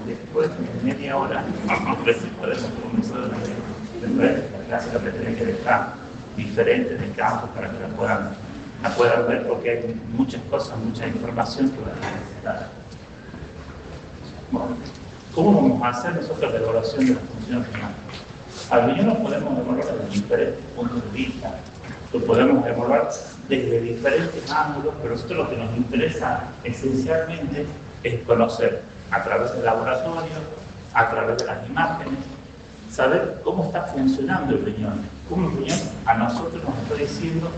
Después de media hora, a ver si podemos comenzar después la clase la tendré que dejar diferente de campo para que la puedan ver, porque hay muchas cosas, mucha información que van a necesitar. Bueno, ¿cómo vamos a hacer nosotros la evaluación de la función renal? Al riñón lo podemos evaluar desde diferentes puntos de vista, lo podemos evaluar desde diferentes ángulos, pero nosotros lo que nos interesa esencialmente es conocer a través del laboratorio, a través de las imágenes, saber cómo está funcionando el riñón, cómo el riñón a nosotros nos está diciendo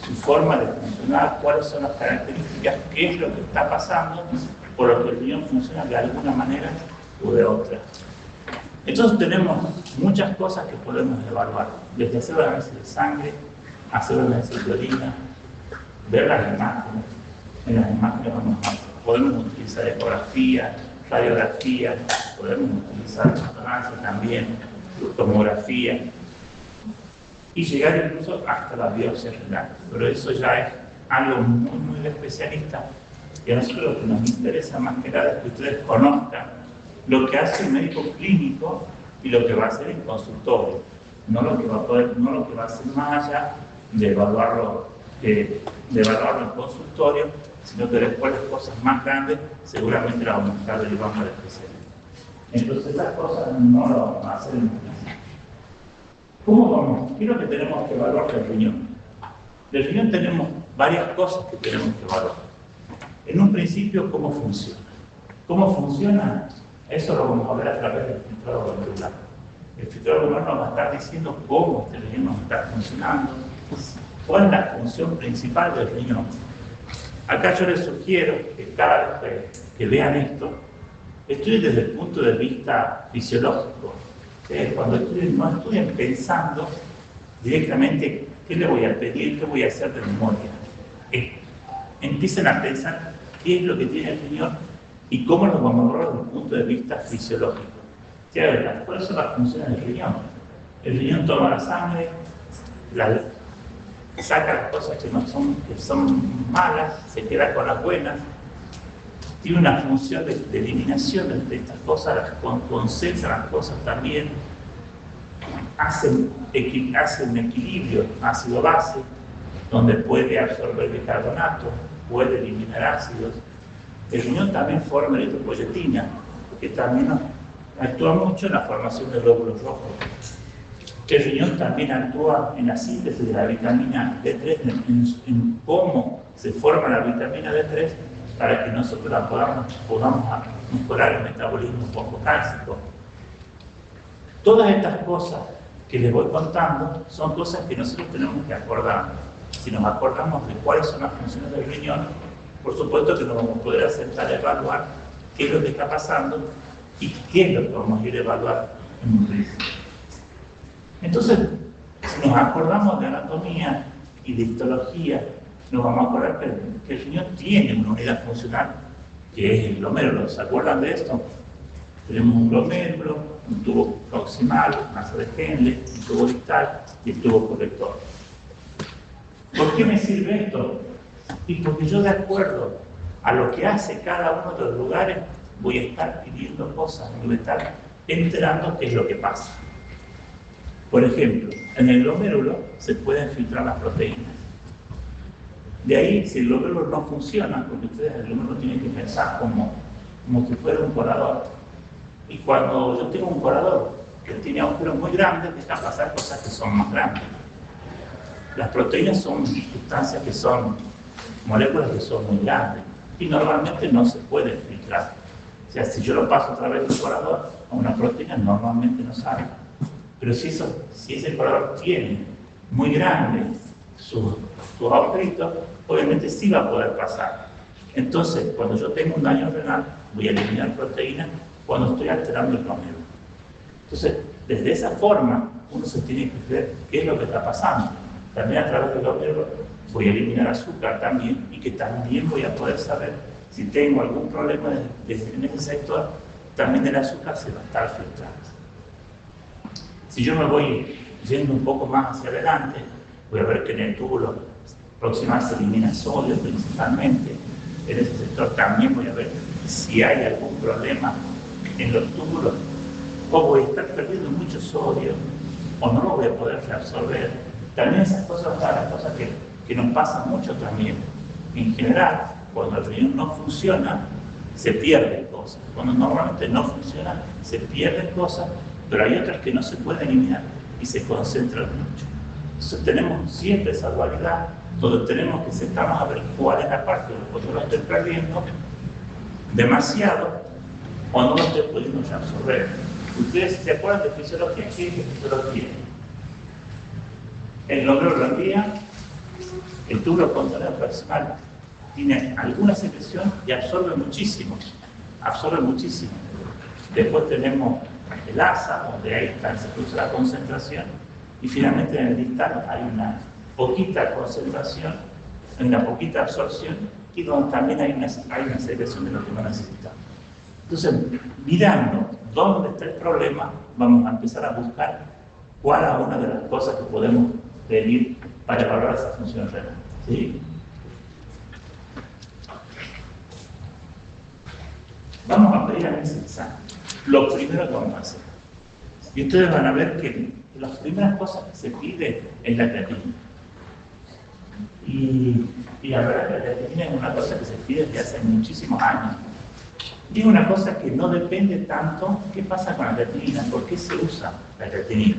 su forma de funcionar, cuáles son las características, qué es lo que está pasando, por lo que el riñón funciona de alguna manera o de otra. Entonces tenemos muchas cosas que podemos evaluar, desde hacer un análisis de sangre, hacer un análisis de orina, ver las imágenes. En las imágenes podemos utilizar ecografía, radiografía, podemos utilizar resonancia también, tomografía, y llegar incluso hasta la biopsia renal. Pero eso ya es algo muy de especialista, y a nosotros lo que nos interesa más que nada es que ustedes conozcan lo que hace un médico clínico y lo que va a hacer en consultorio, no lo que va a hacer más allá de evaluarlo en consultorio, sino que después las cosas más grandes seguramente las vamos a estar derivando al especialista. Entonces las cosas no lo vamos a hacer en principio. ¿Cómo vamos? ¿Qué es lo que tenemos que evaluar del riñón? Del riñón tenemos varias cosas que tenemos que evaluar. En un principio, ¿cómo funciona? ¿Cómo funciona? Eso lo vamos a ver a través del filtrado glomerular. El filtrado glomerular nos va a estar diciendo cómo este riñón nos está funcionando, cuál es la función principal del riñón. Acá yo les sugiero que cada vez que vean esto, estudien desde el punto de vista fisiológico. Cuando estudien, no estudien pensando directamente qué le voy a pedir, qué voy a hacer de memoria. Empiecen a pensar qué es lo que tiene el riñón y cómo lo vamos a evaluar desde el punto de vista fisiológico. ¿Cuáles son las funciones del riñón? El riñón toma la sangre, saca las cosas que son malas, se queda con las buenas, tiene una función de eliminación de estas cosas, concentra las cosas también, hace un equilibrio ácido-base, donde puede absorber bicarbonato, puede eliminar ácidos. El riñón también forma eritropoyetina, que también actúa mucho en la formación de glóbulos rojos. El riñón también actúa en la síntesis de la vitamina D3, en cómo se forma la vitamina D3 para que nosotros podamos mejorar el metabolismo fosfocálcico. Todas estas cosas que les voy contando son cosas que nosotros tenemos que acordar. Si nos acordamos de cuáles son las funciones del riñón, por supuesto que nos vamos a poder sentar a evaluar qué es lo que está pasando y qué es lo que vamos a ir a evaluar en un principio. Entonces, si nos acordamos de anatomía y de histología, nos vamos a acordar que el riñón tiene una unidad funcional, que es el glomérulo. ¿Se acuerdan de esto? Tenemos un glomérulo, un tubo proximal, masa de Henle, un tubo distal y el tubo colector. ¿Por qué me sirve esto? Y porque yo, de acuerdo a lo que hace cada uno de los lugares, voy a estar pidiendo cosas, me voy a estar enterando qué es lo que pasa. Por ejemplo, en el glomérulo se pueden filtrar las proteínas. De ahí, si el glomérulo no funciona, porque ustedes el glomérulo tienen que pensar como si fuera un colador. Y cuando yo tengo un colador que tiene agujeros muy grandes, deja pasar cosas que son más grandes. Las proteínas son sustancias que son moléculas que son muy grandes y normalmente no se pueden filtrar. O sea, si yo lo paso a través del colador, a una proteína normalmente no sale. Pero si ese colador tiene muy grande sus agujeritos, obviamente sí va a poder pasar. Entonces, cuando yo tengo un daño renal, voy a eliminar proteínas cuando estoy alterando el glomérulo. Entonces, desde esa forma, uno se tiene que ver qué es lo que está pasando. También a través de los nervios voy a eliminar azúcar también, y que también voy a poder saber si tengo algún problema en ese sector, también el azúcar se va a estar filtrando. Si yo me voy yendo un poco más hacia adelante, voy a ver que en el túbulo proximal se elimina sodio principalmente. En ese sector también voy a ver si hay algún problema en los túbulos, o voy a estar perdiendo mucho sodio, o no lo voy a poder reabsorber. También esas cosas son las cosas que nos pasan mucho también. En general, cuando el riñón no funciona, se pierden cosas. Cuando normalmente no funciona, se pierden cosas, pero hay otras que no se pueden eliminar y se concentran mucho. Entonces tenemos siempre esa dualidad, donde tenemos que sentarnos a ver cuál es la parte donde yo lo estoy perdiendo demasiado o no lo estoy pudiendo absorber. Ustedes se acuerdan de fisiología. ¿Qué es fisiología? El glomerulografía, el túbulo contenedor personal, tiene alguna secreción y absorbe muchísimo. Después tenemos el asa, donde ahí se produce la concentración, y finalmente en el distal hay una poquita concentración, una poquita absorción, y donde también hay una secreción de lo que no necesitamos. Entonces, mirando dónde está el problema, vamos a empezar a buscar cuál es una de las cosas que podemos pedir para evaluar esa función renal. ¿Sí? Vamos a pedir a ese examen. Lo primero que vamos a hacer. Y ustedes van a ver que las primeras cosas que se pide es la creatinina. Y la verdad que la creatinina es una cosa que se pide desde hace muchísimos años. Y es una cosa que no depende tanto qué pasa con la creatinina, por qué se usa la creatinina.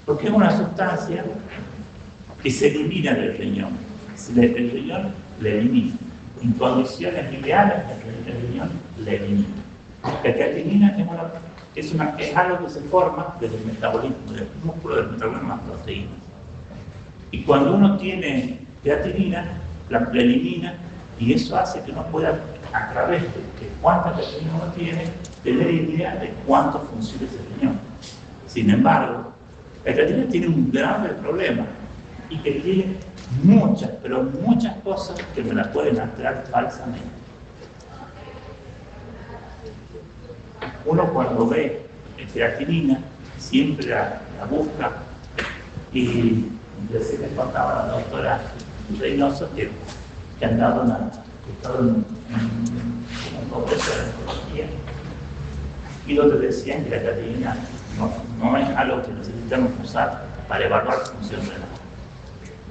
Porque es una sustancia que se elimina del riñón. El riñón la elimina. En condiciones ideales, el riñón la elimina. La creatinina es algo que se forma desde el metabolismo, del músculo, del metabolismo más proteínas. Y cuando uno tiene creatinina, la elimina, y eso hace que uno pueda, a través de cuánta creatinina uno tiene, tener idea de cuánto funciona ese riñón. Sin embargo, la creatinina tiene un grave problema, y que tiene muchas, pero muchas cosas que me las pueden alterar falsamente. Uno cuando ve creatinina siempre la busca, y recién les contaba a la doctora Reynoso que han dado en un congreso de oncología, y donde decían que la creatinina no es algo que necesitamos usar para evaluar función renal.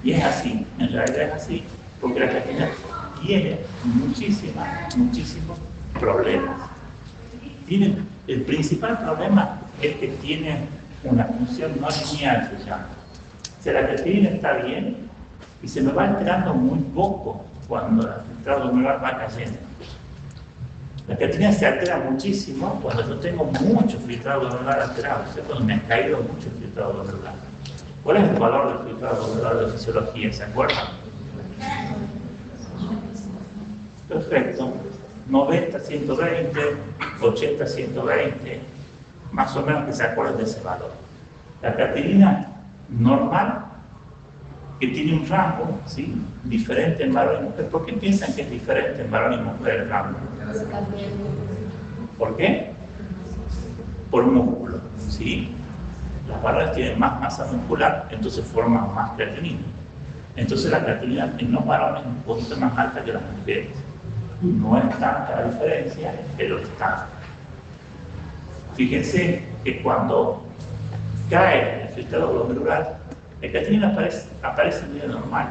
Y es así, en realidad es así, porque la creatinina tiene muchísimos problemas. El principal problema es que tiene una función no lineal, se llama. O sea, la creatinina está bien y se me va alterando muy poco cuando el filtrado glomerular va cayendo. La creatinina se altera muchísimo cuando yo tengo mucho filtrado glomerular alterado, o sea, cuando me ha caído mucho el filtrado glomerular. ¿Cuál es el valor del filtrado glomerular de fisiología? ¿Se acuerdan? Perfecto. 90, 120, 80, 120, más o menos que se acuerden de ese valor. La creatinina normal, que tiene un rango, ¿sí?, diferente en varón y mujer. ¿Por qué piensan que es diferente en varón y mujer el rango? ¿Por qué? Por músculo, ¿sí? Las varones tienen más masa muscular, entonces forman más creatinina. Entonces la creatinina en los varones es un poquito más alta que las mujeres. No es tanta la diferencia, pero está. Fíjense que cuando cae el filtrado glomerular, la creatinina aparece medio normal.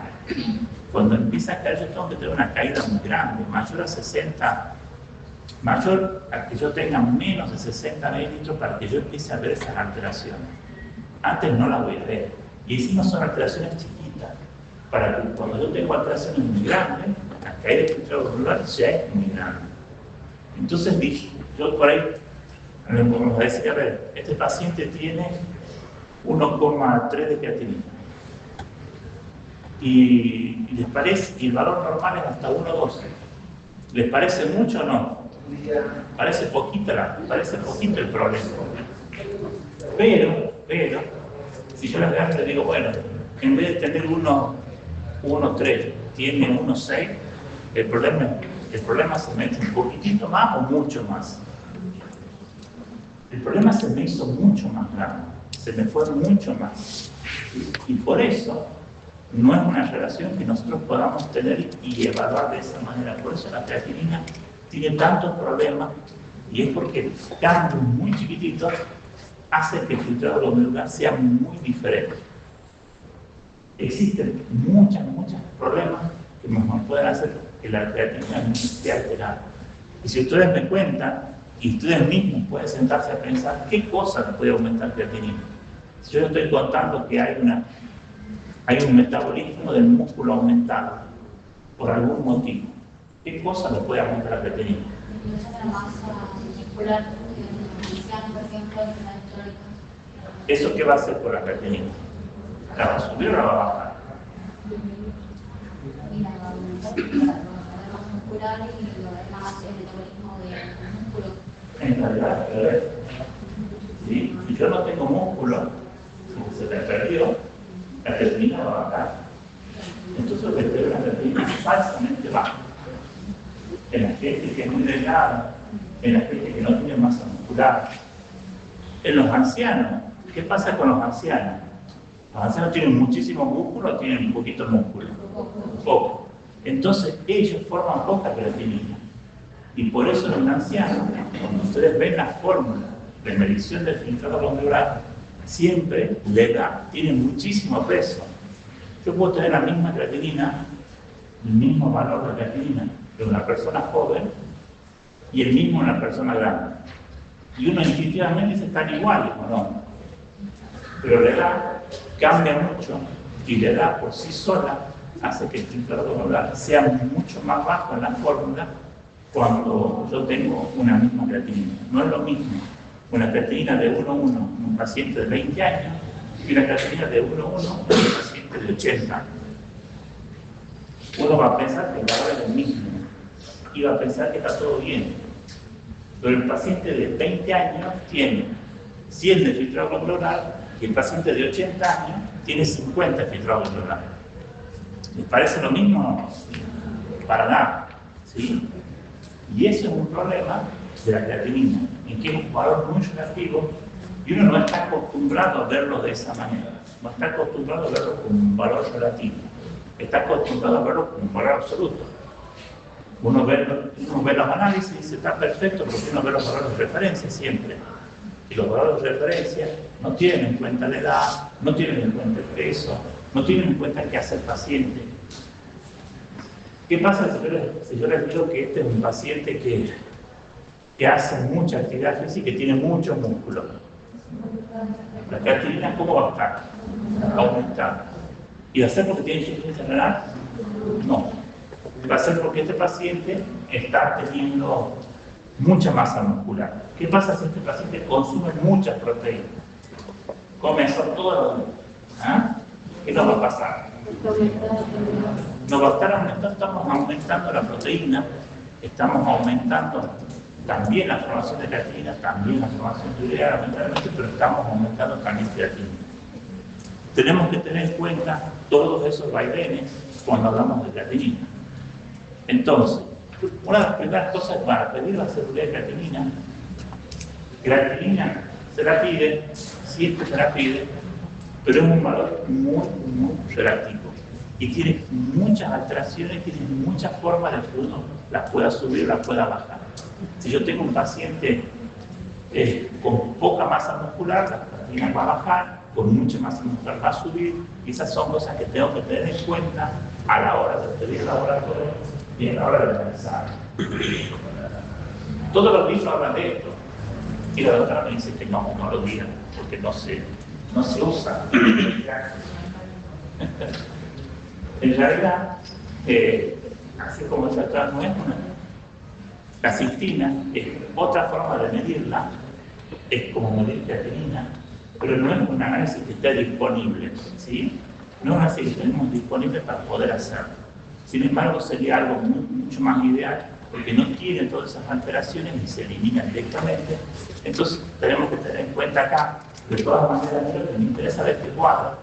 Cuando empieza a caer, yo tengo que tener una caída muy grande, mayor a 60, mayor a que yo tenga menos de 60 mililitros para que yo empiece a ver esas alteraciones. Antes no las voy a ver. Y encima son alteraciones chiquitas, para que cuando yo tengo alteraciones muy grandes, la caída del filtrado glomerular ya es muy grande. Entonces dije, yo por ahí, vamos a decir, a ver, este paciente tiene 1,3 de creatinina. Y les parece, y el valor normal es hasta 1,12. ¿Les parece mucho o no? Parece poquito el problema. Pero, si yo la agarro y le digo, bueno, en vez de tener 1,3, tiene 1,6, el problema se me hizo un poquitito más o mucho más. El problema se me hizo mucho más grande, se me fue mucho más. Y por eso no es una relación que nosotros podamos tener y evaluar de esa manera. Por eso la creatinina tiene tantos problemas, y es porque cambios muy chiquititos hacen que el filtrado glomerular sea muy diferente. Existen muchos problemas que nos pueden hacer que la creatinina esté alterada. Y si ustedes me cuentan, y ustedes mismos pueden sentarse a pensar qué cosa puede aumentar la creatinina. Si yo estoy contando que hay un metabolismo del músculo aumentado por algún motivo, ¿qué cosa le puede aumentar la creatinina? La masa muscular, por ejemplo, ¿Eso qué va a hacer por la creatinina? ¿La va a subir o la va a bajar? Mira, va a aumentar la masa muscular y más el metabolismo del músculo. En realidad, ¿sí? Si yo no tengo músculo, si se me perdió, la creatinina va a bajar. Entonces lo que te la creatinina es falsamente baja. En la gente que es muy delgada, en la gente que no tiene masa muscular. En los ancianos, ¿qué pasa con los ancianos? Los ancianos tienen muchísimo músculo o tienen un poquito de músculo. Poco. Entonces ellos forman poca creatinina. Y por eso en un anciano, cuando ustedes ven la fórmula de medición del filtrado glomerular, siempre le da, tiene muchísimo peso. Yo puedo tener la misma creatinina, el mismo valor de creatinina de una persona joven y el mismo en una persona grande. Y uno intuitivamente dice están iguales, ¿o no? Pero la edad cambia mucho y la edad por sí sola hace que el filtrado glomerular sea mucho más bajo en la fórmula cuando yo tengo una misma creatinina. No es lo mismo una creatinina de 1,1 en un paciente de 20 años y una creatinina de 1,1 en un paciente de 80 años. Uno va a pensar que el valor es el mismo y va a pensar que está todo bien. Pero el paciente de 20 años tiene 100 de filtrado glomerular y el paciente de 80 años tiene 50 de filtrado glomerular. ¿Les parece lo mismo? Para nada. ¿Sí? Y eso es un problema de la creatinina, en que es un valor muy relativo y uno no está acostumbrado a verlo de esa manera. No está acostumbrado a verlo como un valor relativo. Está acostumbrado a verlo como un valor absoluto. Uno ve los análisis y dice está perfecto porque uno ve los valores de referencia siempre. Y los valores de referencia no tienen en cuenta la edad, no tienen en cuenta el peso, no tienen en cuenta qué hace el paciente. ¿Qué pasa si yo les digo que este es un paciente que hace mucha actividad física y que tiene mucho músculo? La creatinina, ¿cómo va a estar? Aumentada. ¿Y va a ser porque tiene insuficiencia renal? No. Va a ser porque este paciente está teniendo mucha masa muscular. ¿Qué pasa si este paciente consume muchas proteínas? Come eso todos los días. ¿Ah? ¿Qué nos va a pasar? Nos va a estar aumentando, estamos aumentando la proteína, estamos aumentando también la formación de creatinina, también la formación de urea, lamentablemente, pero estamos aumentando también creatinina. Tenemos que tener en cuenta todos esos vaivenes cuando hablamos de creatinina. Entonces, una de las primeras cosas para pedir la seguridad de creatinina se la pide, siempre se la pide, pero es un valor muy relativo y tiene muchas alteraciones, tiene muchas formas de que uno las pueda subir o las pueda bajar. Si yo tengo un paciente con poca masa muscular, la creatinina va a bajar, con mucha masa muscular va a subir, y esas son cosas que tengo que tener en cuenta a la hora de pedir el laboratorio y a la hora de analizar. Todos los libros hablan de esto, y la doctora me dice que no lo digan, porque no se usa. En realidad, así como esa otra no es una. La cistina es otra forma de medirla, es como medir creatinina, pero no es un análisis que esté disponible, ¿sí? No es un análisis que tenemos disponible para poder hacerlo. Sin embargo, sería algo mucho más ideal, porque no tiene todas esas alteraciones y se elimina directamente. Entonces, tenemos que tener en cuenta acá De todas maneras, a mí lo que me interesa de este cuadro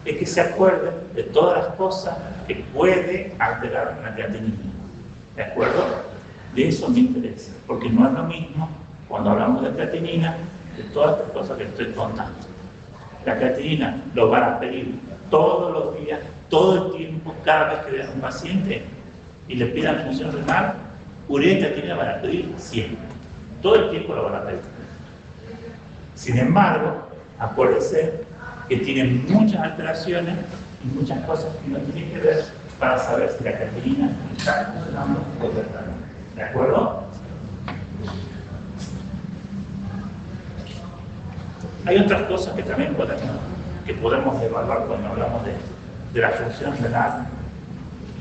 es que se acuerden de todas las cosas que puede alterar una creatinina. ¿De acuerdo? De eso me interesa, porque no es lo mismo cuando hablamos de creatinina, de todas estas cosas que estoy contando. La creatinina lo van a pedir todos los días, todo el tiempo, cada vez que vean a un paciente y le pidan función renal, urea y creatinina van a pedir siempre. Todo el tiempo lo van a pedir. Sin embargo, acuérdense que tienen muchas alteraciones y muchas cosas que no tienen que ver para saber si la creatinina está funcionando correctamente. ¿De acuerdo? Hay otras cosas que también podemos evaluar cuando hablamos de la función renal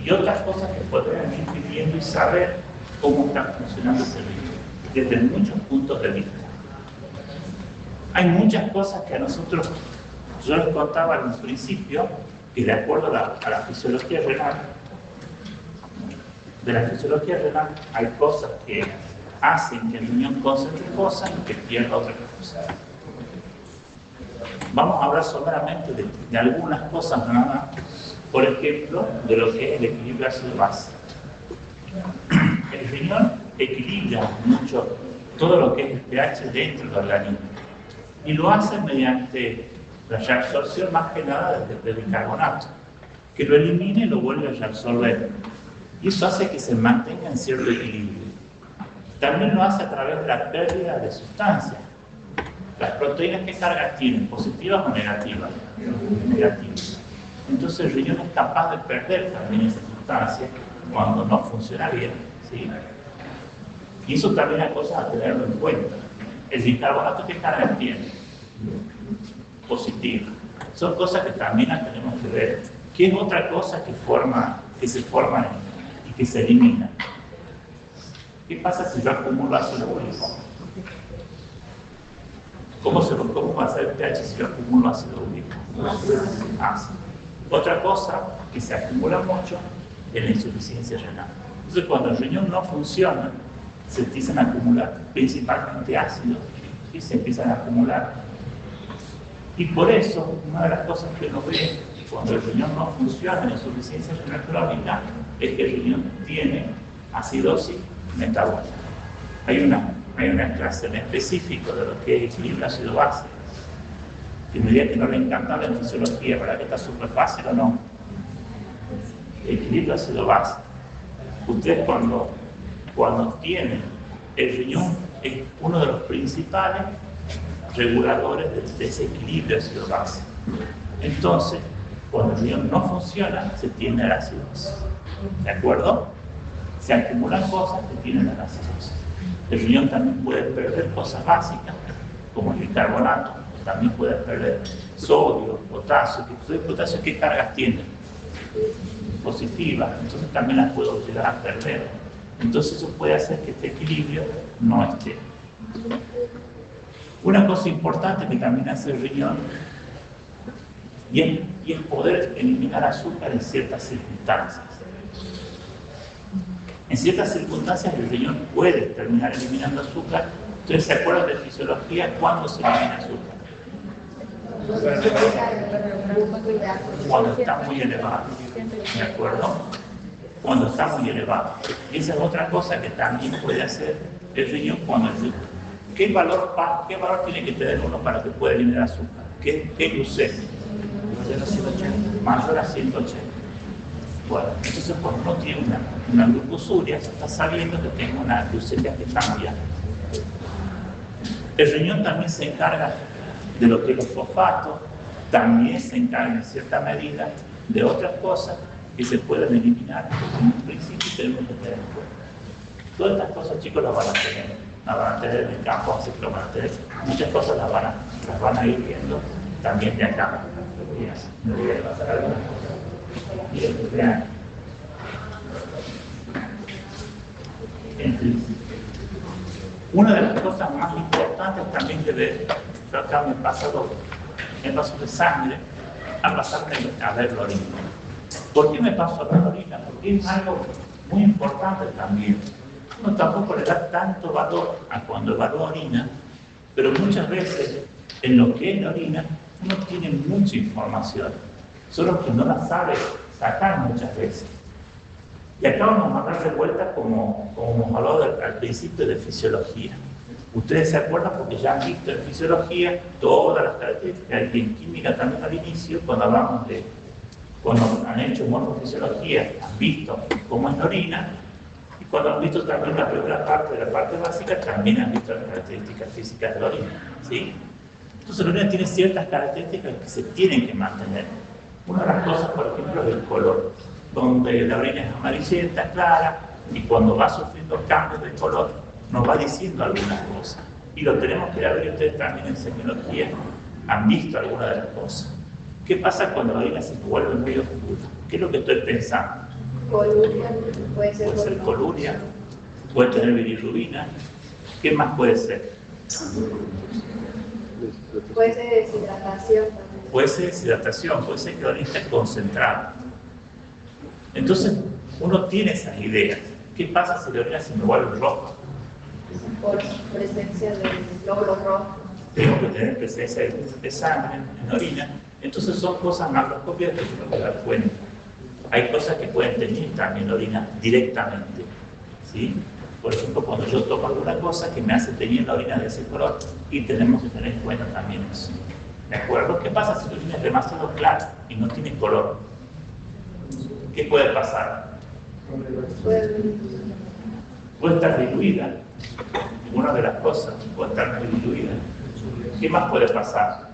y otras cosas que podemos ir viviendo y saber cómo está funcionando ese riñón desde muchos puntos de vista. Hay muchas cosas que a nosotros, yo les contaba en un principio, que de acuerdo a la fisiología renal, hay cosas que hacen que el riñón concentre cosas y que pierda otras cosas. Vamos a hablar solamente de algunas cosas nada más, por ejemplo, de lo que es el equilibrio ácido-base. El riñón equilibra mucho todo lo que es el pH dentro del organismo y lo hace mediante la reabsorción más que nada del bicarbonato, que lo elimina y lo vuelve a reabsorber. Y eso hace que se mantenga en cierto equilibrio. También lo hace a través de la pérdida de sustancias. Las proteínas, ¿qué cargas tienen? ¿Positivas o negativas? Negativas. Entonces el riñón es capaz de perder también esa sustancia cuando no funciona bien, ¿sí? Y eso también es cosas a tenerlo en cuenta. El bicarbonato, ¿qué cargas tiene? Positivas. Son cosas que también las tenemos que ver. ¿Qué es otra cosa que se forma y que se elimina? ¿Qué pasa si yo acumulo ácido úrico? ¿Cómo va a ser el pH si yo acumulo ácido úrico? Ácido. Otra cosa que se acumula mucho es la insuficiencia renal. Entonces, cuando el riñón no funciona, se empiezan a acumular principalmente ácidos y se empiezan a acumular. Y por eso, una de las cosas que uno ve cuando el riñón no funciona en insuficiencia renal crónica es que el riñón tiene acidosis metabólica. Hay una clase en específico de lo que es equilibrio ácido-base, que me diría que no le encanta la fisiología, ¿verdad que está súper fácil o no? Equilibrio ácido-base. Ustedes cuando tienen el riñón es uno de los principales reguladores de ese equilibrio ácido-base. Entonces, cuando el riñón no funciona, se tiende a la acidosis. ¿De acuerdo? Se acumulan cosas que tienden a la acidosis. El riñón también puede perder cosas básicas, como el bicarbonato, también puede perder sodio, potasio. ¿Potasio qué cargas tiene? Positivas, entonces también las puedo llegar a perder. Entonces eso puede hacer que este equilibrio no esté. Una cosa importante que también hace el riñón y es poder eliminar azúcar en ciertas circunstancias. En ciertas circunstancias el riñón puede terminar eliminando azúcar. ¿Ustedes se acuerdan de fisiología cuándo se elimina azúcar? Cuando está muy elevado. ¿De acuerdo? Cuando está muy elevado. Y esa es otra cosa que también puede hacer el riñón cuando el riñón. ¿Qué valor tiene que tener uno para que pueda eliminar azúcar? ¿Qué glucemia? Mayor a 180. Bueno, entonces cuando uno tiene una glucosuria, se está sabiendo que tengo una glucemia que está muy alta. El riñón también se encarga de lo que es los fosfatos, también se encarga en cierta medida de otras cosas que se pueden eliminar. En un principio tenemos que tener en cuenta. Todas estas cosas, chicos, las van a tener en el campo, así que lo van a tener. Muchas cosas las van a ir viendo también de acá. Me voy a pasar algunas cosas. Vean. En principio. Una de las cosas más importantes también que ver, yo acá me paso de sangre a pasarme a ver la orina. ¿Por qué me paso a ver la orina? Porque es algo muy importante también. Uno tampoco le da tanto valor a cuando evalúa orina, pero muchas veces En lo que es la orina, uno tiene mucha información, solo que no la sabe sacar muchas veces. Y acá vamos a dar de vuelta como hemos hablado al principio de fisiología. Ustedes se acuerdan porque ya han visto en fisiología todas las características, y en química también al inicio, cuando han hecho morfofisiología, han visto cómo es la orina, y cuando han visto también la primera parte de la parte básica, también han visto las características físicas de la orina, ¿sí? Entonces la orina tiene ciertas características que se tienen que mantener. Una de las cosas, por ejemplo, es el color, donde la orina es amarillenta, clara, y cuando va sufriendo cambios de color, nos va diciendo algunas cosas. Y lo tenemos que ver, ustedes también en semiología han visto algunas de las cosas. ¿Qué pasa cuando la orina se vuelve muy oscura? ¿Qué es lo que estoy pensando? Coluria, puede ser coluria, puede tener bilirrubina. ¿Qué más puede ser? Puede ser deshidratación también. Puede ser deshidratación, puede ser que la orina esté concentrada. Entonces, uno tiene esas ideas. ¿Qué pasa si la orina se me vuelve roja? Por presencia de glóbulos rojos. Tengo que tener presencia de sangre en la orina. Entonces son cosas macroscópicas que tengo que dar cuenta. Hay cosas que pueden tener también la orina directamente, ¿sí? Por ejemplo, cuando yo tomo alguna cosa que me hace tener la orina de ese color, y tenemos que tener en cuenta también eso. ¿De acuerdo? ¿Qué pasa si la orina es demasiado clara y no tiene color? ¿Qué puede pasar? Puede estar diluida. Una de las cosas puede estar muy diluida. ¿Qué más puede pasar?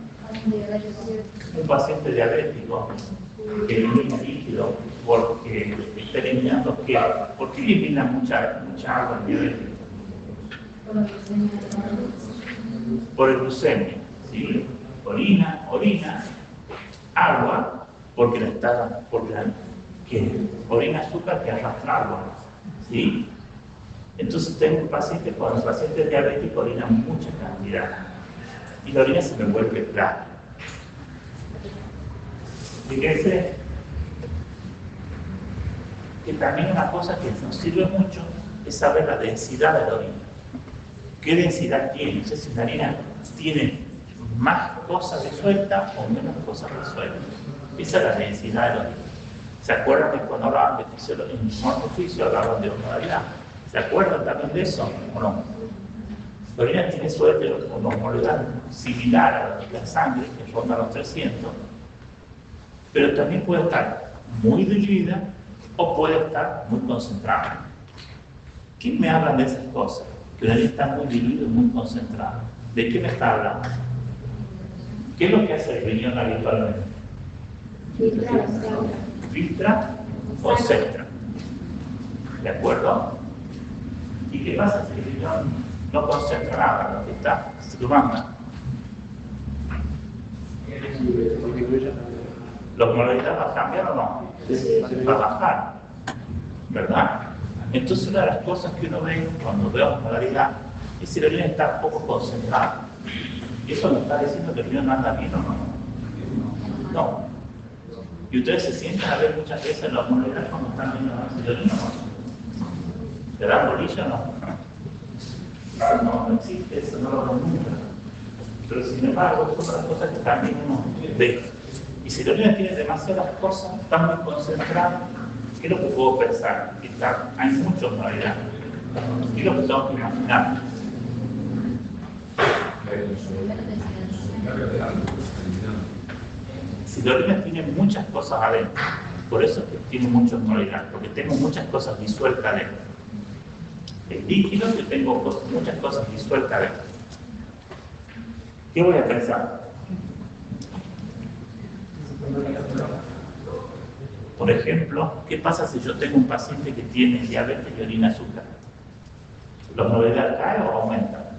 Un paciente diabético que elimina líquido porque está eliminando ¿qué? ¿Por qué elimina mucha agua en diabético? Por el glucemia, ¿sí? Orina, agua, porque orina azúcar que arrastra agua, ¿sí? Entonces tengo un paciente, cuando el paciente es diabético orina mucha cantidad y la orina se me vuelve clara. Fíjense que también una cosa que nos sirve mucho es saber la densidad de la orina. ¿Qué densidad tiene? O sea, si la orina tiene más cosas resueltas o menos cosas resueltas. Esa es la densidad de la orina. ¿Se acuerdan de cuando hablaban de fisiología? En morfofisio hablaban de osmolaridad. ¿Se acuerdan también de eso o no? La orina tiene suerte una osmolaridad similar a la sangre, que ronda los 300, pero también puede estar muy diluida o puede estar muy concentrada. ¿Quién me habla de esas cosas? Que la orina está muy diluida y muy concentrada. ¿De qué me está hablando? ¿Qué es lo que hace el riñón habitualmente? Filtra o centra. ¿De acuerdo? ¿Y qué pasa si el riñón no concentra nada lo que está? Se lo manda. ¿La osmolaridad va a cambiar o no? Va a bajar, ¿verdad? Entonces una de las cosas que uno ve cuando ve osmolaridad es si la orina está poco concentrada. ¿Eso nos está diciendo que el riñón no anda bien o no? No. Y ustedes se sientan a ver muchas veces la osmolaridad cuando están viendo la orina, ¿no? ¿Le dan bolilla o no? No existe eso, no lo vemos nunca. Pero sin embargo, son las cosas que también uno ve. Y si la orina tiene demasiadas cosas, está muy concentrada, ¿qué es lo que puedo pensar? Que hay mucha osmolaridad. ¿Qué es lo que tengo que imaginar? Si la orina tiene muchas cosas adentro, por eso es que tiene mucha osmolaridad, porque tengo muchas cosas disueltas adentro. El líquido que tengo muchas cosas disueltas adentro. ¿Qué voy a pensar? Por ejemplo, ¿qué pasa si yo tengo un paciente que tiene diabetes y orina azúcar? ¿La osmolaridad cae o aumenta?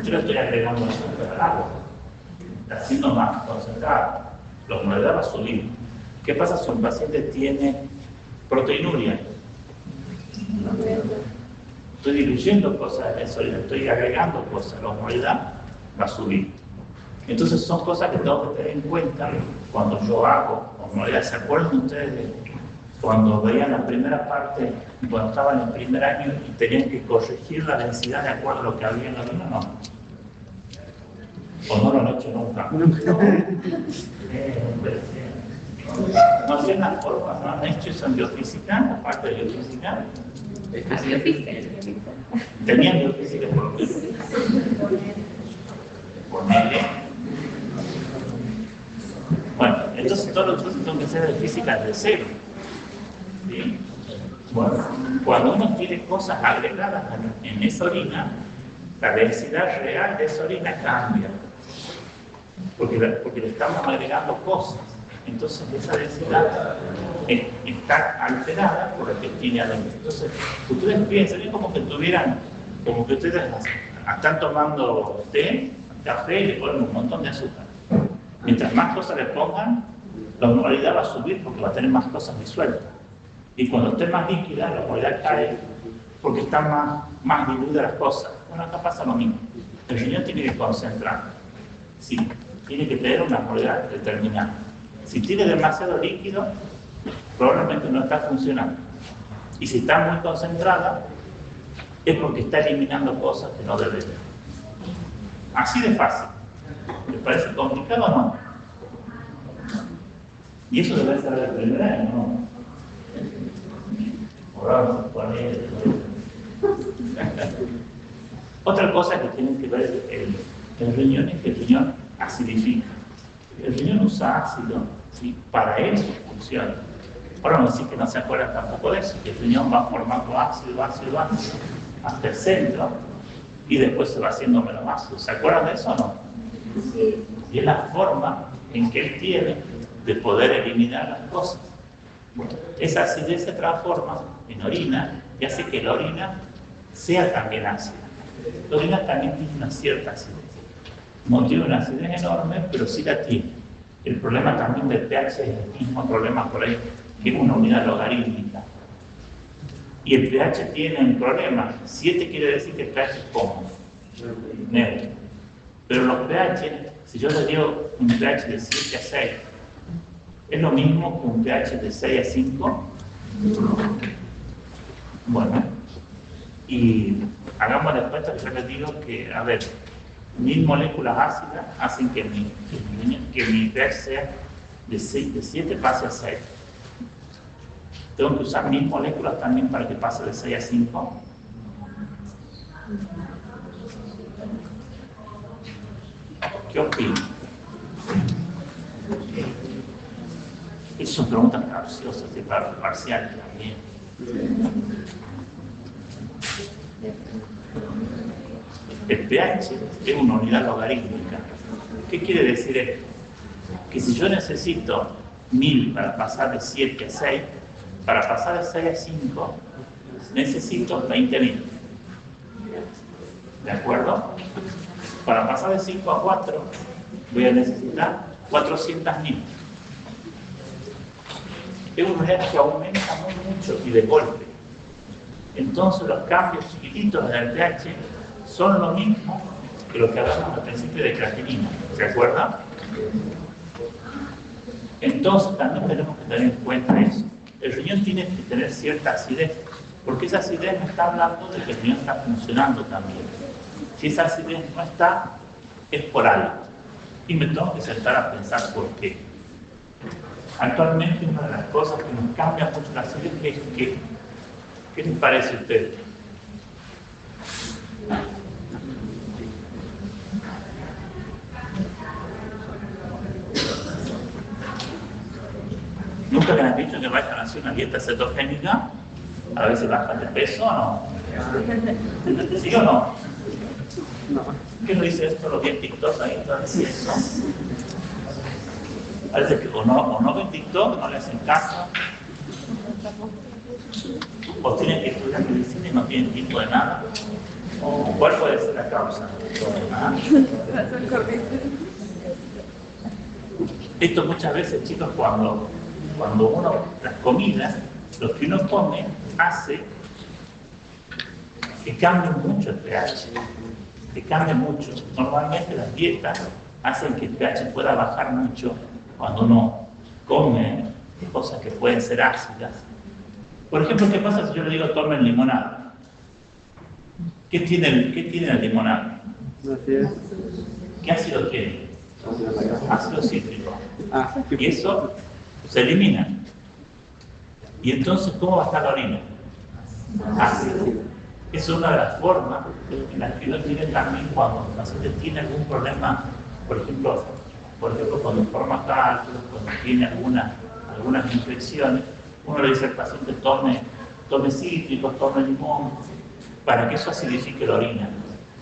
Yo le estoy agregando azúcar al agua, haciendo más concentrado. La osmolaridad va a subir. ¿Qué pasa si un paciente tiene proteinuria? Estoy diluyendo cosas en esa orina, estoy agregando cosas, la osmolaridad va a subir. Entonces son cosas que tengo que tener en cuenta cuando yo hago osmolaridad. ¿Se acuerdan ustedes de cuando veían la primera parte, cuando estaban en el primer año y tenían que corregir la densidad de acuerdo a lo que había en la orina? No. ¿O no lo han hecho nunca? No sé una forma, ¿no han hecho eso en biofísica, aparte de biofísica? ¿Tenían biofísica por lo menos? Ponele. Bueno, entonces todos los cursos tienen que ser de física de cero. ¿Sí? Bueno, cuando uno tiene cosas agregadas en esa orina, la densidad real de esa orina cambia. Porque le estamos agregando cosas. Entonces esa densidad está alterada por lo que tiene adentro. Entonces, ustedes piensan, es como que ustedes están tomando té, café y le ponen un montón de azúcar. Mientras más cosas le pongan, la osmolaridad va a subir porque va a tener más cosas disueltas. Y cuando esté más líquida, la osmolaridad cae porque están más diluidas las cosas. Bueno, acá pasa lo mismo. El riñón tiene que concentrar. Sí, tiene que tener una osmolaridad determinada. Si tiene demasiado líquido, probablemente no está funcionando. Y si está muy concentrada, es porque está eliminando cosas que no debería. Así de fácil. ¿Les parece complicado o no? Y eso debe ser el primer año, ¿no? Ahora poner. Otra cosa que tienen que ver el riñón es que el riñón acidifica. El riñón usa ácido, ¿sí?, para él su función. Ahora no decir que no se acuerdan tampoco de eso, que el riñón va formando ácido hasta el centro y después se va haciendo menos ácido. ¿Se acuerdan de eso o no? Sí. Y es la forma en que él tiene de poder eliminar las cosas. Bueno, esa acidez se transforma en orina y hace que la orina sea también ácida. La orina también tiene una cierta acidez. No tiene una acidez enorme, pero sí la tiene. El problema también del pH es el mismo problema por ahí, que es una unidad logarítmica. Y el pH tiene un problema. 7 quiere decir que el pH es como neutro. Pero los pH, si yo le digo un pH de 7 a 6, ¿es lo mismo que un pH de 6 a 5? Bueno, y hagamos la cuenta que yo les digo que, a ver, 1000 moléculas ácidas hacen que mi pH sea de 7 pase a 6. Tengo que usar 1000 moléculas también para que pase de 6 a 5. ¿Qué opinan? Esas son preguntas capciosas de parcial también. El pH es una unidad logarítmica. ¿Qué quiere decir esto? Que si yo necesito 1000 para pasar de 7 a 6, para pasar de 6 a 5, necesito 20.000. ¿De acuerdo? Para pasar de 5 a 4, voy a necesitar 400.000. Es una unidad que aumenta mucho y de golpe. Entonces los cambios chiquititos del pH son lo mismo que lo que hablamos al principio de creatinina. ¿Se acuerdan? Entonces también tenemos que tener en cuenta eso. El riñón tiene que tener cierta acidez, porque esa acidez me está hablando de que el riñón está funcionando también. Si esa acidez no está, es por algo. Y me tengo que sentar a pensar por qué. Actualmente una de las cosas que nos cambia mucho la acidez es que, ¿qué les parece a ustedes? ¿Nunca les han dicho que vayan a hacer una dieta cetogénica? A ver si bajan de peso o no. ¿Sí o no? No. ¿Qué nos dice esto? Los 10 TikToks ahí están diciendo. Parece que o no ven TikTok, no le hacen caso. O tienen que estudiar medicina y no tienen tiempo de nada. ¿Cuál puede ser la causa? ¿Ah? Esto muchas veces, chicos, cuando uno, las comidas, lo que uno come, hace que cambie mucho el pH. Que cambie mucho. Normalmente las dietas hacen que el pH pueda bajar mucho cuando uno come cosas que pueden ser ácidas. Por ejemplo, ¿qué pasa si yo le digo tomen limonada? ¿Qué tiene la limonada? ¿Qué ¿Qué ácido tiene? Ácido cítrico. Ah, Y eso se elimina. Y entonces, ¿cómo va a estar la orina? Ácido. Es una de las formas en las que uno tiene también cuando el paciente tiene algún problema, por ejemplo cuando forma cálculos, cuando tiene algunas infecciones, uno le dice al paciente tome cítricos, tome limón, para que eso acidifique la orina.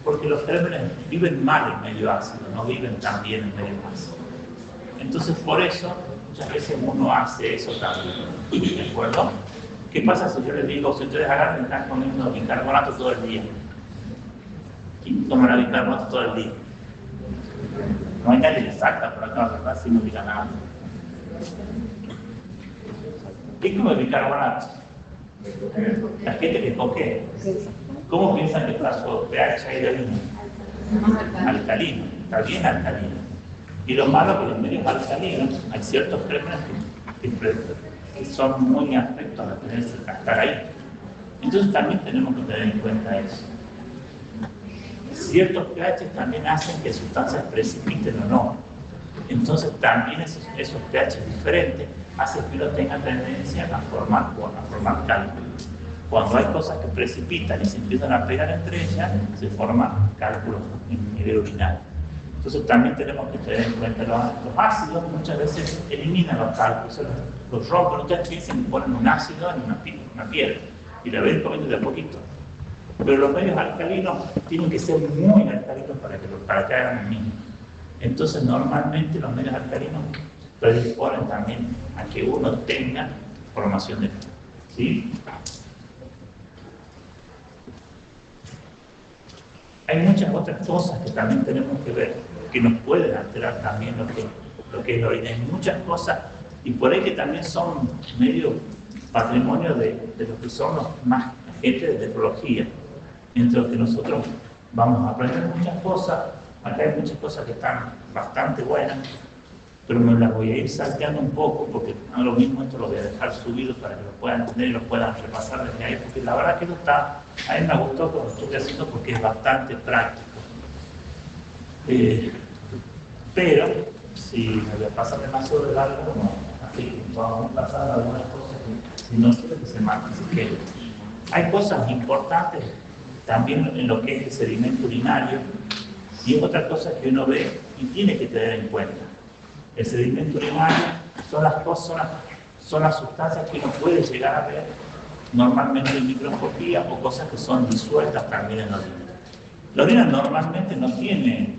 Porque los gérmenes viven mal en medio ácido, no viven tan bien en medio ácido. Entonces, por eso, muchas veces uno hace eso también. ¿De acuerdo? ¿Qué pasa si yo les digo, si ustedes agarran y están comiendo bicarbonato todo el día? ¿Quién tomará bicarbonato todo el día? No hay nadie que salta por acá, ¿verdad? Si no diga nada. ¿Quién come bicarbonato? La gente que coque. ¿Cómo piensan que está su pH ahí de orina? Alcalino, está bien alcalino. Y lo malo es que los medios alcalinos hay ciertos gérmenes que son muy afectos a estar ahí. Entonces también tenemos que tener en cuenta eso. Ciertos pH también hacen que sustancias precipiten o no. Entonces también esos pH diferentes hacen que uno tenga tendencia a formar cálculos. Cuando hay cosas que precipitan y se empiezan a pegar entre ellas, se forman cálculos en nivel urinario. Entonces también tenemos que tener en cuenta los ácidos, muchas veces eliminan los cálculos, los rompen. Ustedes piensan que ponen un ácido en una piedra y la ven comiendo de a poquito. Pero los medios alcalinos tienen que ser muy alcalinos para que hagan el mismo. Entonces normalmente los medios alcalinos predisponen también a que uno tenga formación de cálculo. ¿Sí? Hay muchas otras cosas que también tenemos que ver, que nos pueden alterar también lo que es la orina. Hay muchas cosas, y por ahí que también son medio patrimonio de los que son los más agentes de nefrología, entre los que nosotros vamos a aprender muchas cosas. Acá hay muchas cosas que están bastante buenas, pero me las voy a ir salteando un poco, porque no lo mismo, esto lo voy a dejar subido para que lo puedan entender y lo puedan repasar desde ahí, porque la verdad que esto está, a mí me gustó cuando lo estuve haciendo porque es bastante práctico. Pero, si me voy a pasar demasiado de largo, no, así que vamos a pasar algunas cosas que, si no quiero que se maten. Así que hay cosas importantes también en lo que es el sedimento urinario, y es otra cosa que uno ve y tiene que tener en cuenta. El sedimento urinario son las sustancias que uno puede llegar a ver normalmente en microscopía o cosas que son disueltas también en la orina. La orina normalmente no tiene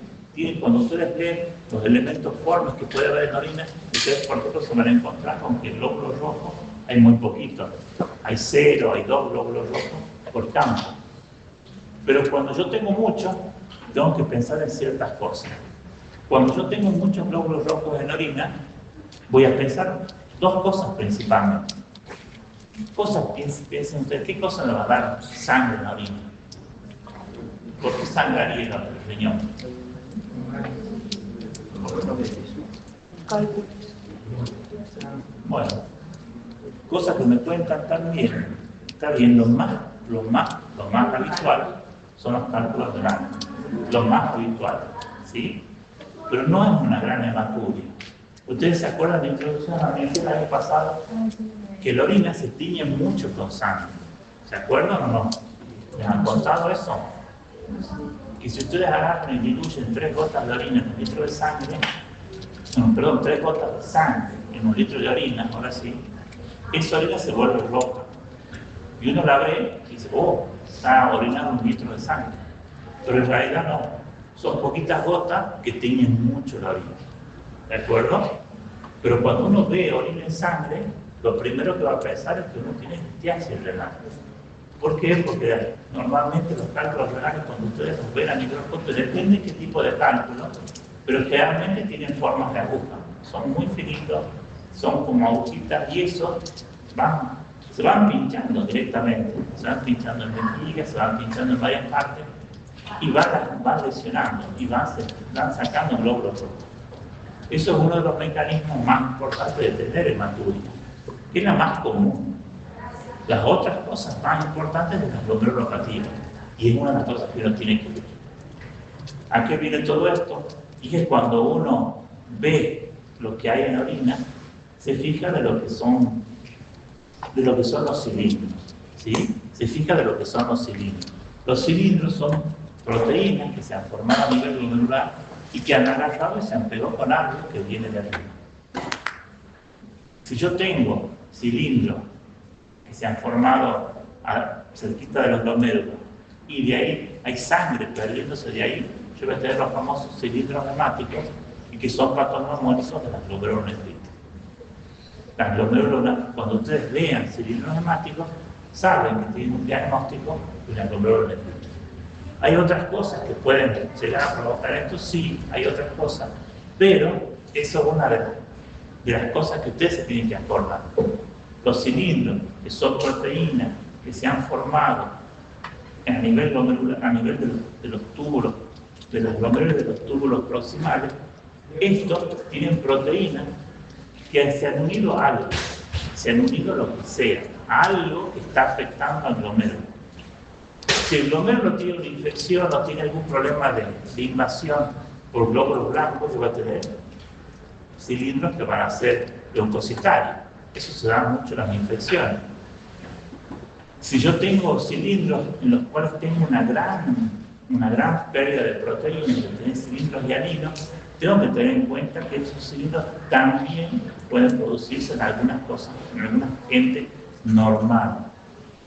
cuando ustedes leen los elementos formes que puede haber en la orina, ustedes por ejemplo se van a encontrar con que el glóbulo rojo hay muy poquito. Hay 0, hay 2 glóbulos rojos por campo. Pero cuando yo tengo mucho, tengo que pensar en ciertas cosas. Cuando yo tengo muchos glóbulos rojos en la orina, voy a pensar dos cosas principalmente. Piensen ustedes, ¿qué cosa le va a dar sangre en la orina? ¿Por qué sangraría el riñón? Bueno, cosas que me cuentan también. Está bien, lo más habitual son los cálculos renales. Lo más habitual, ¿sí? Pero no es una gran hematuria. ¿Ustedes se acuerdan de la introducción a la medicina del año pasado? Que la orina se tiñe mucho con sangre. ¿Se acuerdan o no? ¿Les han contado eso? Que si ustedes agarran y diluyen 3 gotas de orina en un litro de sangre, 3 gotas de sangre en un litro de orina, ahora sí, esa orina se vuelve roja. Y uno la ve y dice, oh, está orinando 1 litro de sangre. Pero en realidad no. Son poquitas gotas que tiñen mucho la orina. ¿De acuerdo? Pero cuando uno ve orina en sangre, lo primero que va a pensar es que uno tiene estiasis renal. ¿Por qué? Porque normalmente los cálculos renales, cuando ustedes los ven a microscopio, depende de qué tipo de cálculo, pero generalmente tienen formas de aguja. Son muy finitos, son como agujitas, y eso se van pinchando directamente. Se van pinchando en vejigas, se van pinchando en varias partes, y van lesionando, y van sacando glóbulos rojos. Eso es uno de los mecanismos más importantes de tener hematuria, que es la más común. Las otras cosas más importantes es la glomerulopatía, y es una de las cosas que uno tiene que ver. ¿A qué viene todo esto? Y que cuando uno ve lo que hay en la orina, se fija de lo que son los cilindros, ¿sí? Se fija de lo que son los cilindros. Los cilindros son proteínas que se han formado a nivel glomerular y que han agarrado y se han pegado con algo que viene de arriba. Si yo tengo cilindros que se han formado cerquita de los glomérulos y de ahí hay sangre perdiéndose de ahí, yo voy a tener los famosos cilindros hemáticos y que son patognomónicos de las glomerulonefritis. Las glomérulas, cuando ustedes vean cilindros hemáticos, saben que tienen un diagnóstico de una glomerulonefritis. ¿Hay otras cosas que pueden llegar a provocar esto? Sí, hay otras cosas, pero eso es una de las cosas que ustedes se tienen que acordar. Los cilindros, que son proteínas que se han formado a nivel glomerular, a nivel de los túbulos, de los glomérulos de los túbulos proximales, estos tienen proteínas que se han unido a algo, se han unido a lo que sea, a algo que está afectando al glomérulo. Si el glomérulo tiene una infección o tiene algún problema de invasión por glóbulos blancos, va a tener cilindros que van a ser leucocitarios. Eso se da mucho en las infecciones. Si yo tengo cilindros en los cuales tengo una gran pérdida de proteínas, que tienen cilindros hialinos, tengo que tener en cuenta que esos cilindros también pueden producirse en algunas cosas, en alguna gente normal.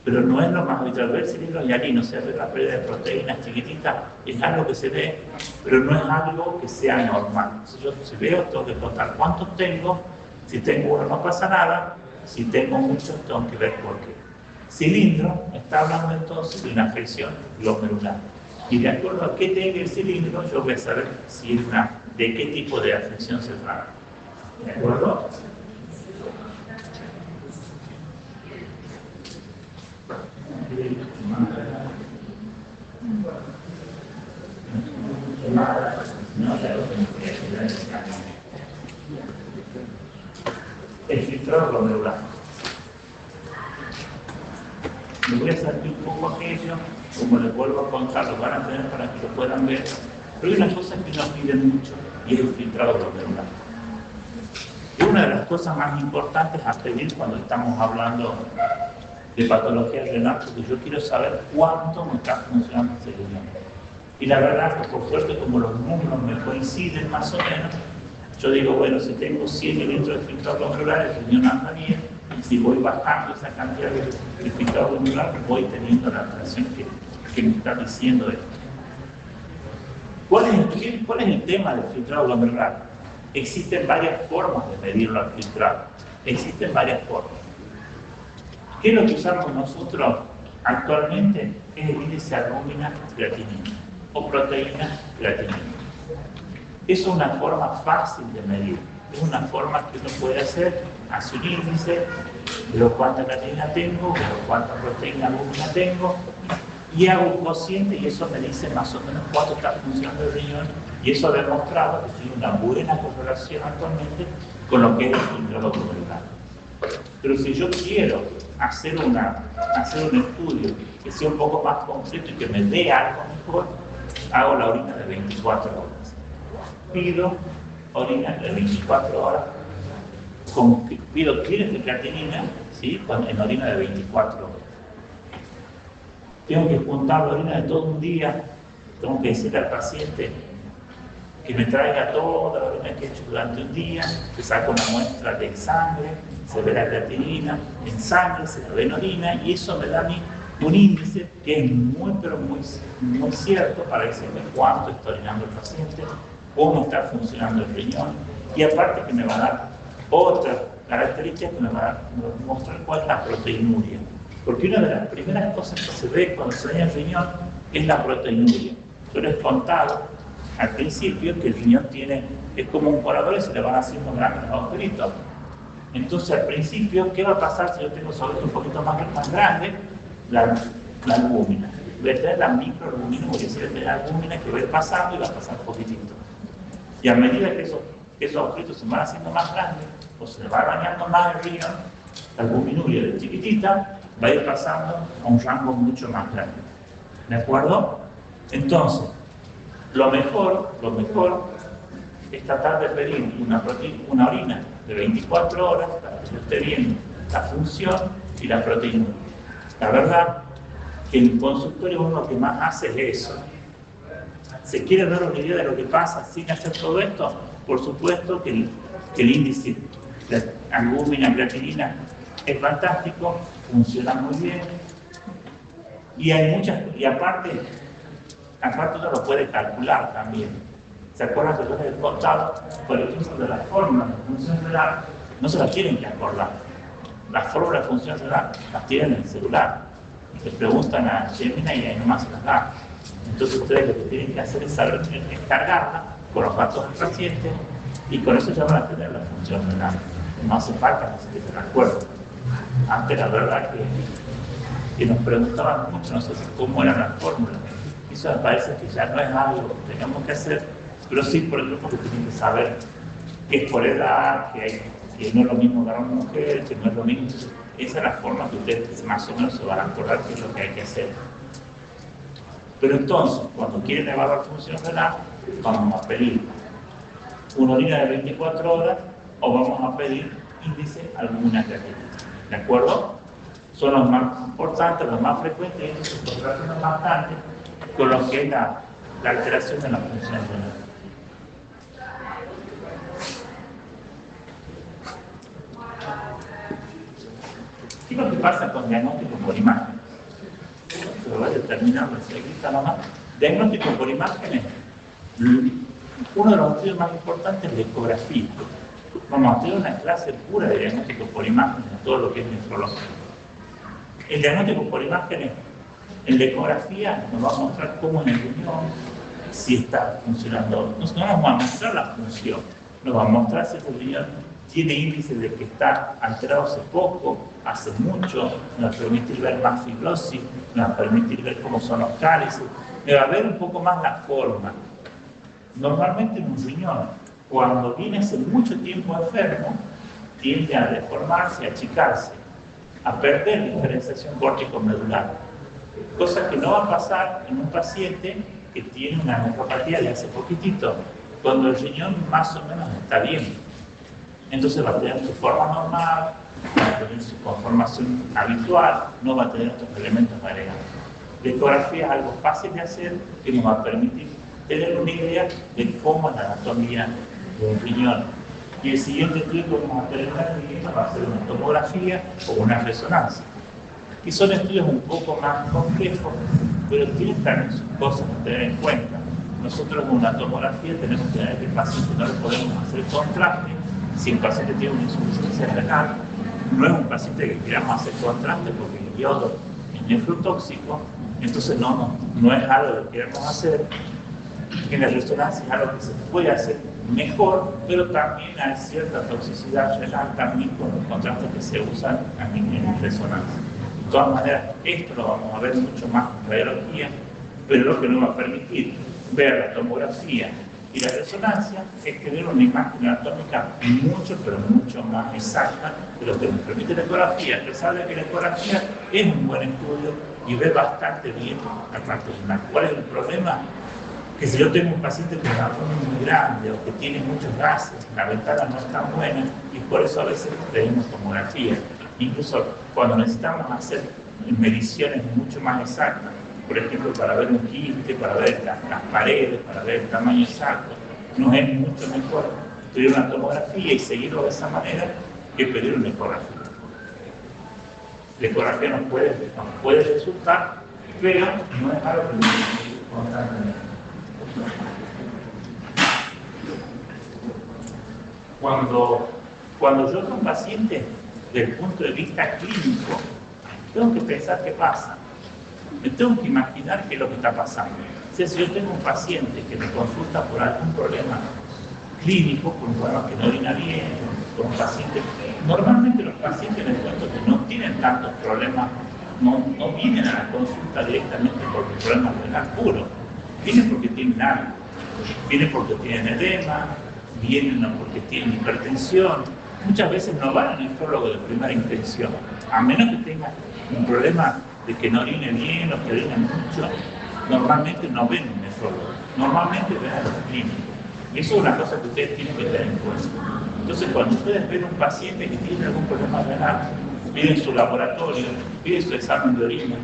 Pero no es lo más habitual. Ver cilindros hialinos, o sea, ver la pérdida de proteínas chiquititas, es algo que se ve, pero no es algo que sea normal. Entonces yo, si veo, tengo que contar cuántos tengo. Si tengo uno, no pasa nada. Si tengo muchos, tengo que ver por qué. Cilindro está hablando entonces de una afección glomerular. Y de acuerdo a qué tenga el cilindro, yo voy a saber si es de qué tipo de afección se trata. ¿De acuerdo? El filtrado glomerular. Me voy a salir un poco aquello, como les vuelvo a contar, lo van a tener para que lo puedan ver. Pero hay una cosa que nos piden mucho y es el filtrado glomerular. Es una de las cosas más importantes a pedir cuando estamos hablando de patología renal, porque yo quiero saber cuánto me está funcionando ese riñón. Y la verdad, por suerte, como los números me coinciden más o menos, yo digo, bueno, si tengo 100 mililitros de filtrado glomerular, el riñón anda bien, y si voy bajando esa cantidad de filtrado glomerular, voy teniendo la alteración que me está diciendo esto. ¿Cuál es el tema del filtrado glomerular? Existen varias formas de medirlo al filtrado. Existen varias formas. ¿Qué es lo que usamos nosotros actualmente? Es el índice albúmina-creatinina o proteína-creatinina. Es una forma fácil de medir. Es una forma que uno puede hacer, hace un índice de cuánta creatinina tengo, de cuánta proteína albúmina tengo, y hago un cociente y eso me dice más o menos cuánto está funcionando el riñón, y eso ha demostrado que tiene una buena correlación actualmente con lo que es el filtrado glomerular. Pero si yo quiero hacer un estudio que sea un poco más completo y que me dé algo mejor, hago la orina de 24 horas. Pido orina de 24 horas, pido clines de creatinina, ¿sí? En orina de 24 horas. Tengo que juntar la orina de todo un día, tengo que decirle al paciente que me traiga toda la orina que he hecho durante un día, que saco una muestra de sangre, se ve la creatinina en sangre, se la ve en orina, y eso me da a mí un índice que es muy, pero muy cierto para decirme cuánto está orinando el paciente, cómo está funcionando el riñón, y aparte que me va a dar otra característica que me va a mostrar cuál es la proteinuria. Porque una de las primeras cosas que se ve cuando se ve el riñón es la proteinuria. Yo les he contado al principio que el riñón es como un colador y se le van haciendo grandes agujeritos. Entonces al principio, ¿qué va a pasar si yo tengo sobre un poquito más grande? La albúmina. Voy a tener la microalbuminuria, si voy a tener albúmina que va a ir pasando y va a pasar poquitito. Y a medida que esos agujeritos se van haciendo más grandes, o se le va bañando más el riñón, la albuminuria de chiquitita va a ir pasando a un rango mucho más grande. ¿De acuerdo? Entonces, lo mejor es tratar de pedir una orina de 24 horas para que esté bien la función y la proteína. La verdad que en el consultorio uno lo que más hace es eso. ¿Se quiere dar una idea de lo que pasa sin hacer todo esto? Por supuesto que el índice de albúmina, creatinina es fantástico, funciona muy bien y hay muchas, y aparte uno lo puede calcular también. ¿Se acuerdan que yo les he contado, por ejemplo, de las fórmulas de función renal? No se las tienen que acordar. Las fórmulas de función renal las tienen en el celular. Les preguntan a Gemini y ahí nomás se las da. Entonces ustedes lo que tienen que hacer es saber descargarla con los datos del paciente y con eso ya van a tener la función renal. No hace falta que se la acuerden. Antes la verdad que nos preguntaban mucho nosotros cómo eran las fórmulas. Eso me parece que ya no es algo que tengamos que hacer, pero sí, por ejemplo, que tienen que saber que es por edad, que no es lo mismo para una mujer, que no es lo mismo. Esa es la forma que ustedes más o menos se van a acordar qué es lo que hay que hacer. Pero entonces, cuando quieren evaluar función renal, vamos a pedir una orina de 24 horas o vamos a pedir índice albúmina creatinina. ¿De acuerdo? Son los más importantes, los más frecuentes, y estos se correlacionan bastante con lo que es la alteración de la función renal. ¿Qué es lo que pasa con diagnóstico por imagen? Se lo voy a determinar enseguida nomás. Diagnóstico por imágenes. Uno de los estudios más importantes es la ecografía. Vamos a tener una clase pura de diagnóstico por imágenes en todo lo que es nefrología. El diagnóstico por imágenes, en la ecografía nos va a mostrar cómo en el riñón, si está funcionando. No vamos a mostrar la función, nos va a mostrar si el riñón tiene índices de que está alterado hace poco, hace mucho, nos va a permitir ver más fibrosis, nos va a permitir ver cómo son los cálices, me va a ver un poco más la forma. Normalmente en un riñón, cuando viene hace mucho tiempo enfermo, tiende a deformarse, a achicarse, a perder diferenciación córtico-medular, cosa que no va a pasar en un paciente que tiene una nefropatía de hace poquitito, cuando el riñón más o menos está bien. Entonces va a tener su forma normal, va a tener su conformación habitual, no va a tener otros elementos agregados. La ecografía es algo fácil de hacer que nos va a permitir tener una idea de cómo es la anatomía de un riñón. Y el siguiente estudio que vamos a tener en la clínica va a ser una tomografía o una resonancia. Y son estudios un poco más complejos, pero tienen también sus cosas a tener en cuenta. Nosotros con una tomografía tenemos que ver que el paciente no le podemos hacer contraste. Si el paciente tiene una insuficiencia renal, no es un paciente que queramos hacer contraste porque el yodo es nefrotóxico, entonces no es algo que queremos hacer. En la resonancia es algo que se puede hacer mejor, pero también hay cierta toxicidad renal también con los contrastes que se usan en resonancia. De todas maneras, esto lo vamos a ver mucho más en radiología, pero lo que nos va a permitir ver la tomografía y la resonancia es tener una imagen anatómica pero mucho más exacta de lo que nos permite la ecografía, a pesar de que la ecografía es un buen estudio y ve bastante bien la parte renal. ¿Cuál es el problema? Que si yo tengo un paciente con un abdomen muy grande o que tiene muchos gases, la ventana no es tan buena y por eso a veces pedimos tomografía. Incluso cuando necesitamos hacer mediciones mucho más exactas, por ejemplo, para ver un quiste, para ver las paredes, para ver el tamaño exacto, nos es mucho mejor estudiar una tomografía y seguirlo de esa manera que pedir una ecografía. La ecografía nos puede resultar, pero no es algo que nos seguir constantemente. Cuando yo veo un paciente desde el punto de vista clínico, tengo que pensar qué pasa. Me tengo que imaginar qué es lo que está pasando. O sea, si yo tengo un paciente que me consulta por algún problema clínico, por un problema que no orina bien, por un paciente... Normalmente los pacientes les cuento que no tienen tantos problemas, no vienen a la consulta directamente por problemas renal puros. Vienen porque tienen algo, vienen porque tienen edema, vienen porque tienen hipertensión. Muchas veces no van al nefrólogo de primera intención, a menos que tengan un problema de que no orine bien o que orine mucho. Normalmente no ven un nefrólogo, normalmente ven a los clínicos. Y eso es una cosa que ustedes tienen que tener en cuenta. Entonces, cuando ustedes ven un paciente que tiene algún problema renal, piden su laboratorio, piden su examen de orina,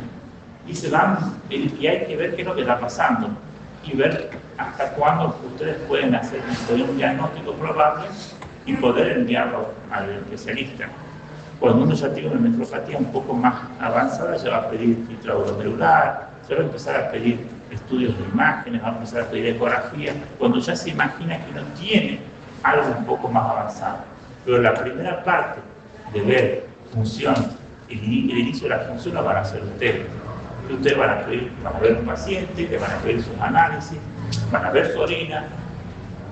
y se van, y hay que ver qué es lo que está pasando, y ver hasta cuándo ustedes pueden hacer un diagnóstico probable y poder enviarlo al especialista. Cuando uno ya tiene una nefropatía un poco más avanzada, ya va a pedir intrauroglomerular, ya va a empezar a pedir estudios de imágenes, va a empezar a pedir ecografía, cuando ya se imagina que uno tiene algo un poco más avanzado. Pero la primera parte de ver función, el inicio de la función lo van a hacer ustedes. Ustedes van a ver un paciente, le van a pedir sus análisis, van a ver su orina,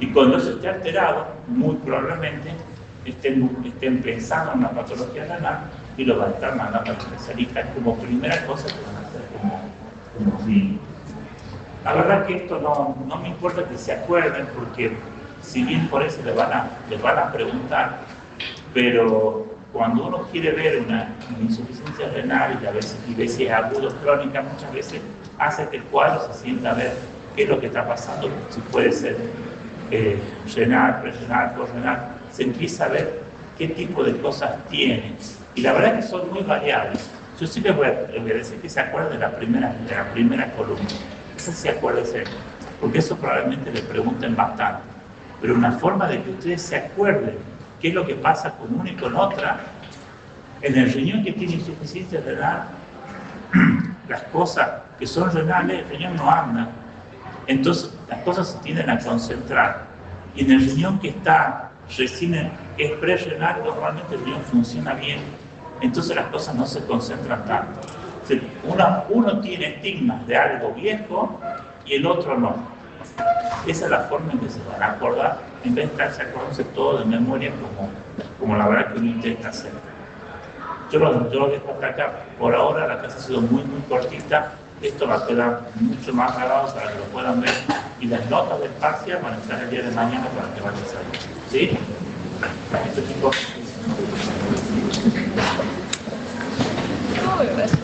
y cuando eso esté alterado, muy probablemente estén pensando en una patología renal y lo van a estar mandando al especialista como primera cosa que van a hacer como clínico. La verdad que esto no me importa que se acuerden, porque si bien por eso les van a preguntar, pero cuando uno quiere ver una insuficiencia renal y a veces es agudo crónica, muchas veces hace que el cuadro se sienta a ver qué es lo que está pasando, si puede ser renal, prerenal, correnal, se empieza a ver qué tipo de cosas tiene. Y la verdad es que son muy variables. Yo sí les voy a decir que se acuerden de la primera columna. Eso sí acuérdense, porque eso probablemente le pregunten bastante. Pero una forma de que ustedes se acuerden qué es lo que pasa con una y con otra, en el riñón que tiene insuficiencia renal, las cosas que son renales, el riñón no anda. Entonces las cosas se tienden a concentrar. Y en el riñón que está recién es prerrenal, normalmente el riñón funciona bien. Entonces las cosas no se concentran tanto. Uno tiene estigmas de algo viejo y el otro no. Esa es la forma en que se van a acordar, en vez de estarse acordándose todo de memoria como la verdad que uno intenta hacer. Yo lo dejo hasta acá. Por ahora la clase ha sido muy cortita. Esto va a quedar mucho más grabado para que lo puedan ver. Y las notas del parcial van a estar el día de mañana para que vayan a salir. ¿Sí? Esto, chicos. No, me parece